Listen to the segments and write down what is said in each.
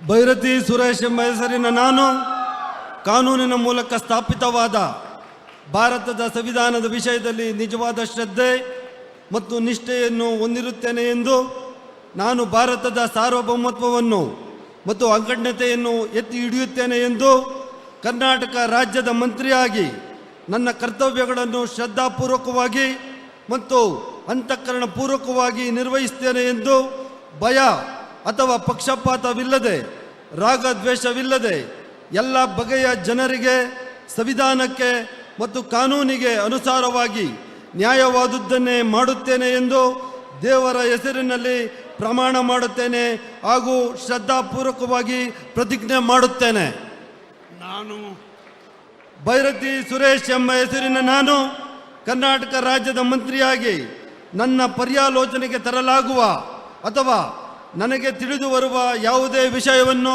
ಭೈರತಿ ಸುರೇಶ್ ಎಂಬ ಹೆಸರಿನ ನಾನು ಕಾನೂನಿನ ಮೂಲಕ ಸ್ಥಾಪಿತವಾದ ಭಾರತದ ಸಂವಿಧಾನದ ವಿಷಯದಲ್ಲಿ ನಿಜವಾದ ಶ್ರದ್ಧೆ ಮತ್ತು ನಿಷ್ಠೆಯನ್ನು ಹೊಂದಿರುತ್ತೇನೆ ಎಂದು ನಾನು ಭಾರತದ ಸಾರ್ವಭೌಮತ್ವವನ್ನು ಮತ್ತು ಅಖಂಡತೆಯನ್ನು ಎತ್ತಿ ಹಿಡಿಯುತ್ತೇನೆ ಎಂದು ಕರ್ನಾಟಕ ರಾಜ್ಯದ ಮಂತ್ರಿಯಾಗಿ ನನ್ನ ಕರ್ತವ್ಯಗಳನ್ನು ಶ್ರದ್ಧಾಪೂರ್ವಕವಾಗಿ ಮತ್ತು ಅಂತಃಕರಣಪೂರ್ವಕವಾಗಿ ನಿರ್ವಹಿಸುತ್ತೇನೆ ಎಂದು ಭಯ ಅಥವಾ ಪಕ್ಷಪಾತವಿಲ್ಲದೆ ರಾಗದ್ವೇಷವಿಲ್ಲದೆ ಎಲ್ಲ ಬಗೆಯ ಜನರಿಗೆ ಸಂವಿಧಾನಕ್ಕೆ ಮತ್ತು ಕಾನೂನಿಗೆ ಅನುಸಾರವಾಗಿ ನ್ಯಾಯವಾದುದನ್ನೇ ಮಾಡುತ್ತೇನೆ ಎಂದು ದೇವರ ಹೆಸರಿನಲ್ಲಿ ಪ್ರಮಾಣ ಮಾಡುತ್ತೇನೆ ಹಾಗೂ ಶ್ರದ್ಧಾಪೂರ್ವಕವಾಗಿ ಪ್ರತಿಜ್ಞೆ ಮಾಡುತ್ತೇನೆ. ನಾನು ಭೈರತಿ ಸುರೇಶ್ ಎಂಬ ಹೆಸರಿನ ನಾನು ಕರ್ನಾಟಕ ರಾಜ್ಯದ ಮಂತ್ರಿಯಾಗಿ ನನ್ನ ಪರ್ಯಾಲೋಚನೆಗೆ ತರಲಾಗುವ ಅಥವಾ ನನಗೆ ತಿಳಿದು ಬರುವ ಯಾವುದೇ ವಿಷಯವನ್ನು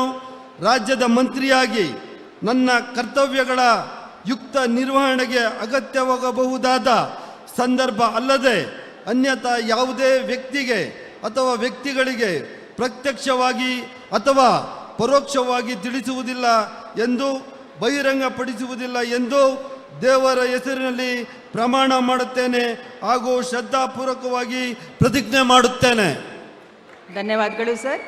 ರಾಜ್ಯದ ಮಂತ್ರಿಯಾಗಿ ನನ್ನ ಕರ್ತವ್ಯಗಳ ಯುಕ್ತ ನಿರ್ವಹಣೆಗೆ ಅಗತ್ಯವಾಗಬಹುದಾದ ಸಂದರ್ಭ ಅಲ್ಲದೆ ಅನ್ಯಥಾ ಯಾವುದೇ ವ್ಯಕ್ತಿಗೆ ಅಥವಾ ವ್ಯಕ್ತಿಗಳಿಗೆ ಪ್ರತ್ಯಕ್ಷವಾಗಿ ಅಥವಾ ಪರೋಕ್ಷವಾಗಿ ತಿಳಿಸುವುದಿಲ್ಲ ಎಂದು ಬಹಿರಂಗಪಡಿಸುವುದಿಲ್ಲ ಎಂದು ದೇವರ ಹೆಸರಿನಲ್ಲಿ ಪ್ರಮಾಣ ಮಾಡುತ್ತೇನೆ ಹಾಗೂ ಶ್ರದ್ಧಾಪೂರ್ವಕವಾಗಿ ಪ್ರತಿಜ್ಞೆ ಮಾಡುತ್ತೇನೆ. ಧನ್ಯವಾದಗಳು ಸರ್.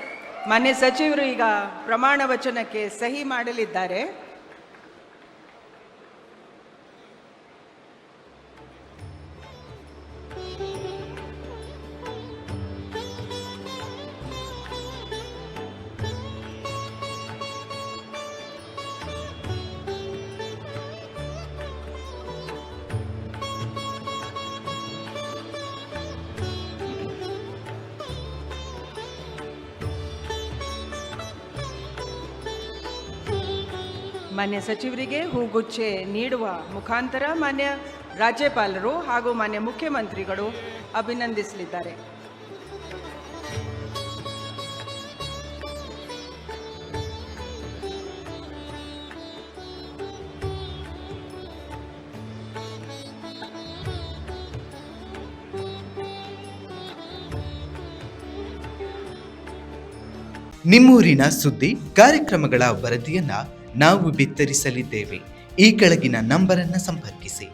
ಮಾನ್ಯ ಸಚಿವರು ಈಗ ಪ್ರಮಾಣ ವಚನಕ್ಕೆ ಸಹಿ ಮಾಡಲಿದ್ದಾರೆ. ಮಾನ್ಯ ಸಚಿವರಿಗೆ ಹೂಗುಚ್ಚೆ ನೀಡುವ ಮುಖಾಂತರ ಮಾನ್ಯ ರಾಜ್ಯಪಾಲರು ಹಾಗೂ ಮಾನ್ಯ ಮುಖ್ಯಮಂತ್ರಿಗಳು ಅಭಿನಂದಿಸಲಿದ್ದಾರೆ. ನಿಮ್ಮೂರಿನ ಸುದ್ದಿ ಕಾರ್ಯಕ್ರಮಗಳ ವರದಿಯನ್ನ ನಾವು ಬಿತ್ತರಿಸಲಿದ್ದೇವೆ. ಈ ಕೆಳಗಿನ ನಂಬರನ್ನು ಸಂಪರ್ಕಿಸಿ.